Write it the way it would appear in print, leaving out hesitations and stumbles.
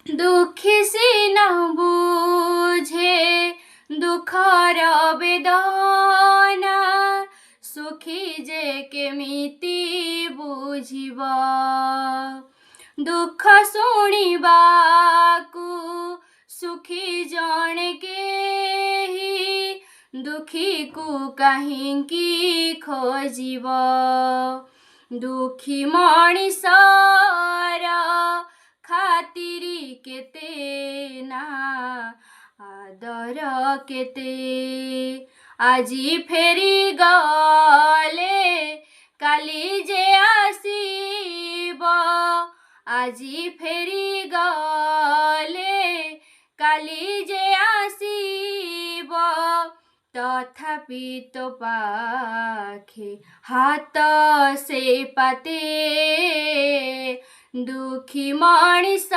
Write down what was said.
दुखी सिना बुझे दुखर बेदना सुखी जे केमिति बुझिब दुख शुणिबाकु सुखी जणे केही दुखी को काहिंकी खोजिब दुखी मଣିଷର ଖାତିରି କେତେ ନା ଆଦର କେତେ ଆଜି ଫେରି ଗଲେ କାଲି ଯେ ଆସିବ ଆଜି ଫେରି ଗଲେ କାଲି ଯେ ଆସିବ तथापि तो पाखे हात से पाते दुखी मଣିଷ